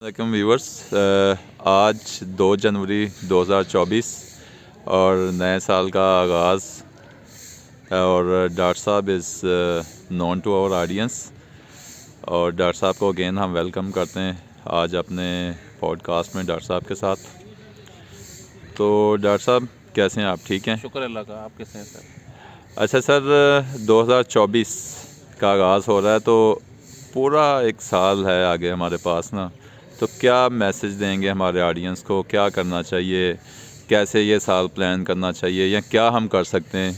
وعلیکم ویورس، آج 2 جنوری 2024 اور نئے سال کا آغاز اور ڈاکٹر صاحب از نون ٹو آور آڈینس، اور ڈاکٹر صاحب کو اگین ہم ویلکم کرتے ہیں آج اپنے پوڈ کاسٹ میں ڈاکٹر صاحب کے ساتھ۔ تو ڈاکٹر صاحب کیسے ہیں آپ؟ ٹھیک ہیں؟ شکر اللہ کا، آپ کیسے ہیں سر؟ اچھا سر، 2024 کا آغاز ہو رہا ہے تو پورا ایک سال ہے آگے ہمارے پاس نا، تو کیا میسج دیں گے ہمارے آڈینس کو؟ کیا کرنا چاہیے؟ کیسے یہ سال پلان کرنا چاہیے یا کیا ہم کر سکتے ہیں؟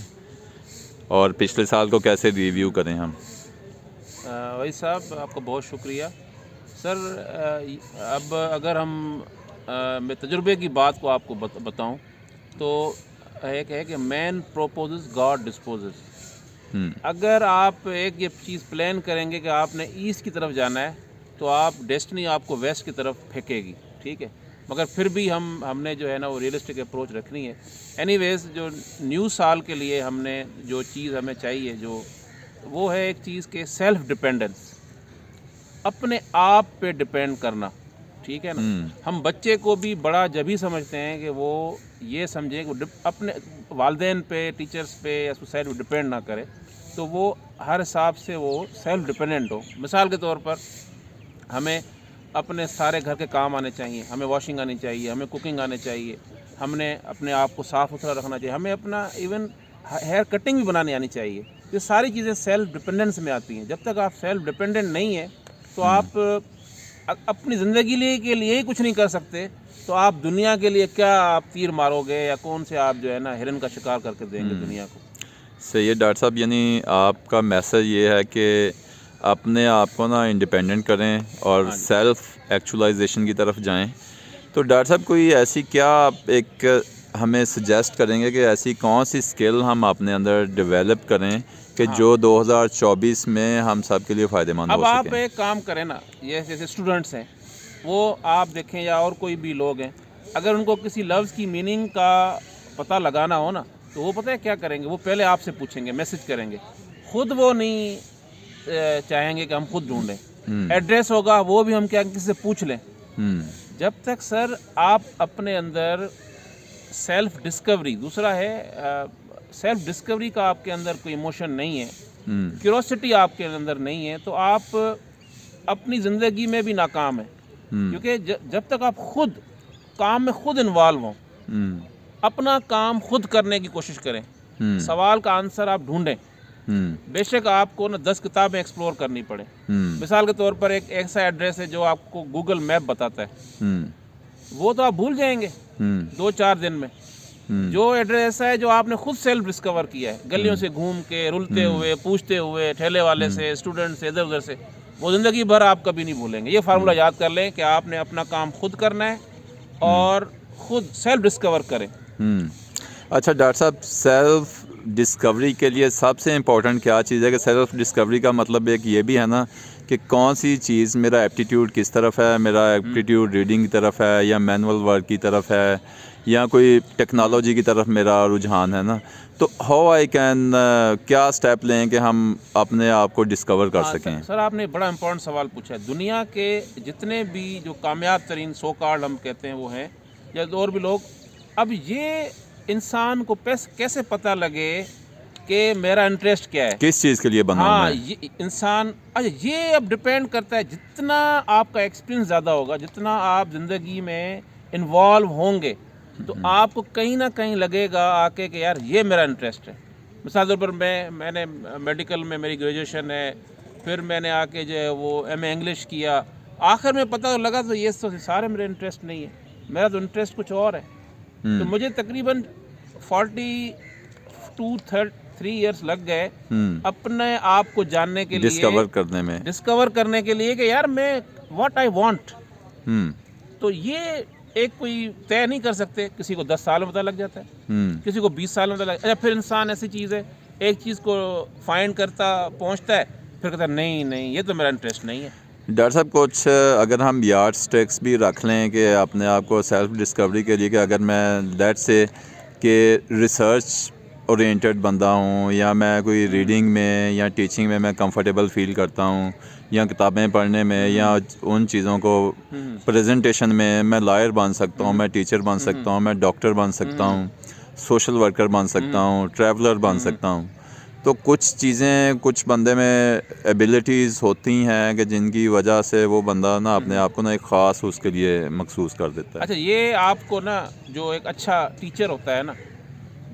اور پچھلے سال کو کیسے ریویو کریں ہم؟ وہی صاحب، آپ کا بہت شکریہ سر۔ اب اگر ہم میں تجربے کی بات کو آپ کو بتاؤں تو ایک ہے کہ مین پروپوزز گاڈ ڈسپوزز۔ اگر آپ ایک یہ چیز پلان کریں گے کہ آپ نے ایسٹ کی طرف جانا ہے تو آپ ڈیسٹنی آپ کو ویسٹ کی طرف پھینکے گی، ٹھیک ہے، مگر پھر بھی ہم نے جو ہے نا وہ ریئلسٹک اپروچ رکھنی ہے۔ اینی ویز جو نیو سال کے لیے ہم نے جو چیز ہمیں چاہیے جو وہ ہے ایک چیز کہ سیلف ڈپینڈنس، اپنے آپ پہ ڈپینڈ کرنا، ٹھیک ہے نا۔ ہم بچے کو بھی بڑا جب ہی سمجھتے ہیں کہ وہ یہ سمجھے کہ اپنے والدین پہ، ٹیچرس پہ یا سوسائٹی پہ ڈپینڈ نہ کرے، تو وہ ہر حساب سے وہ سیلف ڈپینڈنٹ ہو۔ مثال کے طور پر ہمیں اپنے سارے گھر کے کام آنے چاہیے، ہمیں واشنگ آنی چاہیے، ہمیں کوکنگ آنے چاہیے، ہم نے اپنے آپ کو صاف ستھرا رکھنا چاہیے، ہمیں اپنا ایون ہیئر کٹنگ بھی بنانی آنی چاہیے۔ یہ ساری چیزیں سیلف ڈپینڈنس میں آتی ہیں۔ جب تک آپ سیلف ڈپینڈنٹ نہیں ہیں تو آپ اپنی زندگی کے لیے ہی کچھ نہیں کر سکتے، تو آپ دنیا کے لیے کیا آپ تیر مارو گے یا کون سے آپ جو ہے نا ہرن کا شکار کر کے دیں گے دنیا کو؟ صحیح ہے ڈاکٹر صاحب، یعنی آپ کا میسج یہ ہے کہ اپنے آپ کو نا انڈیپینڈنٹ کریں اور سیلف ایکچولائزیشن کی طرف جائیں۔ تو ڈاکٹر صاحب کوئی ایسی کیا آپ ایک ہمیں سجیسٹ کریں گے کہ ایسی کون سی اسکل ہم اپنے اندر ڈیولپ کریں کہ جو 2024 میں ہم سب کے لیے فائدہ مند ہو اب سکیں؟ آپ ایک کام کریں نا، یہ جیسے اسٹوڈنٹس ہیں، وہ آپ دیکھیں یا اور کوئی بھی لوگ ہیں، اگر ان کو کسی لفظ کی میننگ کا پتہ لگانا ہو نا تو وہ پتہ ہے کیا کریں گے؟ وہ پہلے آپ سے پوچھیں گے، میسج کریں گے، خود وہ نہیں چاہیں گے کہ ہم خود ڈھونڈیں۔ ایڈریس ہوگا وہ بھی ہم کیا کسی سے پوچھ لیں۔ جب تک سر آپ اپنے اندر سیلف ڈسکوری، دوسرا ہے سیلف ڈسکوری کا آپ کے اندر کوئی ایموشن نہیں ہے، کیوروسٹی آپ کے اندر نہیں ہے، تو آپ اپنی زندگی میں بھی ناکام ہیں۔ کیونکہ جب تک آپ خود کام میں خود انوالو ہوں، اپنا کام خود کرنے کی کوشش کریں، سوال کا آنسر آپ ڈھونڈیں، بے شک آپ کو نا 10 کتابیں ایکسپلور کرنی پڑے۔ مثال کے طور پر ایک ایسا ایڈریس ہے جو آپ کو گوگل میپ بتاتا ہے، وہ تو آپ بھول جائیں گے 2-4 دن میں۔ جو ایڈریس ایسا ہے جو آپ نے خود سیلف ڈسکور کیا ہے، گلیوں سے گھوم کے، رلتے ہوئے، پوچھتے ہوئے، ٹھیلے والے سے، اسٹوڈنٹ سے، ادھر ادھر سے، وہ زندگی بھر آپ کبھی نہیں بھولیں گے۔ یہ فارمولہ یاد کر لیں کہ آپ نے اپنا کام خود کرنا ہے اور خود سیلف ڈسکور کریں۔ اچھا ڈاکٹر صاحب، سیلف ڈسکوری کے لیے سب سے امپورٹنٹ کیا چیز ہے؟ کہ سیلف ڈسکوری کا مطلب ایک یہ بھی ہے نا کہ کون سی چیز میرا ایپٹیٹیوڈ کس طرف ہے، میرا ایپٹیٹیوڈ ریڈنگ کی طرف ہے یا مینول ورک کی طرف ہے یا کوئی ٹیکنالوجی کی طرف میرا رجحان ہے نا، تو ہاؤ آئی کین کیا اسٹیپ لیں کہ ہم اپنے آپ کو ڈسکور کر سکیں؟ سر آپ نے بڑا امپورٹنٹ سوال پوچھا ہے۔ دنیا کے جتنے بھی جو کامیاب ترین سو کارڈ ہم کہتے ہیں وہ ہیں، یا اور بھی لوگ، اب یہ انسان کو کیسے پتہ لگے کہ میرا انٹرسٹ کیا ہے، کس چیز کے لیے بنا ہوا ہے؟ یہ انسان یہ اب ڈپینڈ کرتا ہے، جتنا آپ کا ایکسپیرینس زیادہ ہوگا، جتنا آپ زندگی میں انوالو ہوں گے، تو آپ کو کہیں نہ کہیں لگے گا آ کے کہ یار یہ میرا انٹرسٹ ہے۔ مثال طور پر میں نے میڈیکل میں میری گریجویشن ہے، پھر میں نے آ کے جو ہے وہ ایم اے انگلش کیا، آخر میں پتہ لگا تو یہ سارے میرے انٹرسٹ نہیں ہے، میرا تو انٹرسٹ کچھ اور ہے۔ تو مجھے تقریباً 42-3 ایئرس لگ گئے اپنے آپ کو جاننے کے لیے، ڈسکور کرنے کے لیے کہ یار میں واٹ آئی وانٹ۔ تو یہ ایک کوئی طے نہیں کر سکتے، کسی کو 10 سال میں پتہ لگ جاتا ہے، کسی کو 20 سال میں پتہ لگ جاتا ہے۔ پھر انسان ایسی چیز ہے، ایک چیز کو فائنڈ کرتا پہنچتا ہے، پھر کہتا ہے نہیں یہ تو میرا انٹرسٹ نہیں ہے۔ ڈاکٹر صاحب کچھ اگر ہم یارڈ سٹیکس بھی رکھ لیں کہ اپنے آپ کو سیلف ڈسکوری کے لیے، کہ اگر میں لیٹ سے کہ ریسرچ اورینٹڈ بندہ ہوں یا میں کوئی ریڈنگ میں یا ٹیچنگ میں کمفرٹیبل فیل کرتا ہوں یا کتابیں پڑھنے میں یا ان چیزوں کو پریزنٹیشن میں لائر بن سکتا ہوں، میں ٹیچر بن سکتا ہوں، میں ڈاکٹر بن سکتا ہوں، سوشل ورکر بن سکتا ہوں، ٹریولر بن سکتا ہوں. تو کچھ چیزیں کچھ بندے میں ایبلٹیز ہوتی ہیں کہ جن کی وجہ سے وہ بندہ نا اپنے آپ کو نا ایک خاص اس کے لیے مخصوص کر دیتا ہے. اچھا یہ آپ کو نا جو ایک اچھا ٹیچر ہوتا ہے نا،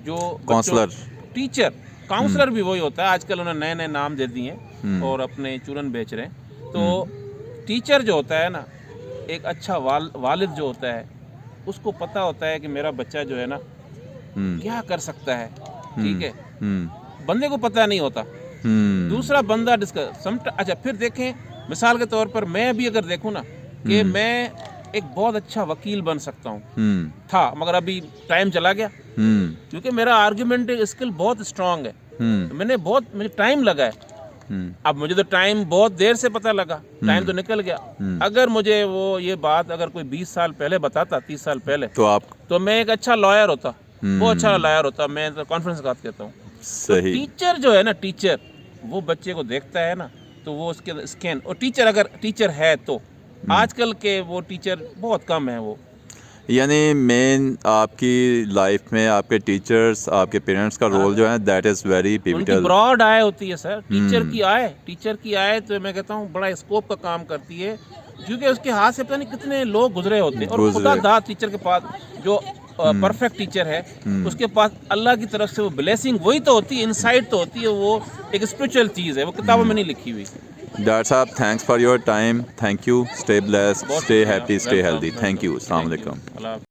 جو کاؤنسلر. ٹیچر کاؤنسلر بھی وہی ہوتا ہے. آج کل انہوں نے نئے نام دے دیے ہیں اور اپنے چورن بیچ رہے ہیں. تو ٹیچر جو ہوتا ہے نا، ایک اچھا والد جو ہوتا ہے، اس کو پتہ ہوتا ہے کہ میرا بچہ جو ہے نا کیا کر سکتا ہے. ٹھیک ہے، بندے کو پتہ نہیں ہوتا. دوسرا بندہ اچھا پھر دیکھیں مثال کے طور پر میں بھی اگر دیکھوں نا کہ میں ایک بہت اچھا وکیل بن سکتا ہوں تھا، مگر ابھی ٹائم چلا گیا کیونکہ میرا آرگیومنٹ اسکل بہت اسٹرانگ ہے. مجھے ٹائم لگا ہے. اب مجھے تو ٹائم بہت دیر سے پتہ لگا، ٹائم تو نکل گیا. اگر مجھے وہ یہ بات اگر کوئی 20 سال پہلے بتاتا، 30 سال پہلے، تو میں ایک اچھا لائر ہوتا، بہت اچھا لائر ہوتا. میں کانفرنس بات کہتا ہوں. صحیح. ٹیچر جو ہے نا، ٹیچر وہ بچے کو دیکھتا ہے نا تو وہ اس کے اسکین، اور ٹیچر اگر ٹیچر ہے تو آج کل کے وہ ٹیچر بہت کم ہیں. وہ یعنی مین آپ کی لائف میں آپ کے ٹیچرز، آپ کے پیرنٹس کا رول جو ہے دیٹ از ویری ان کی پیوٹل. براڈ آئے ہوتی ہے سر. ٹیچر کی آئے تو میں کہتا ہوں بڑا اسکوپ کا کام کرتی ہے، کیونکہ اس کے ہاتھ سے پتہ نہیں کتنے لوگ گزرے ہوتے ہیں. اور خدا داد ٹیچر کے پاس جو پرفیکٹ ٹیچر ہے، اس کے پاس اللہ کی طرف سے وہ بلیسنگ وہی تو ہوتی ہے، انسائٹ تو ہوتی ہے. وہ ایک اسپرچل چیز ہے، وہ کتابوں میں نہیں لکھی ہوئی. ڈاکٹر صاحب thanks for your time. Thank you. Stay blessed, stay happy, stay healthy. Thank you. السلام علیکم.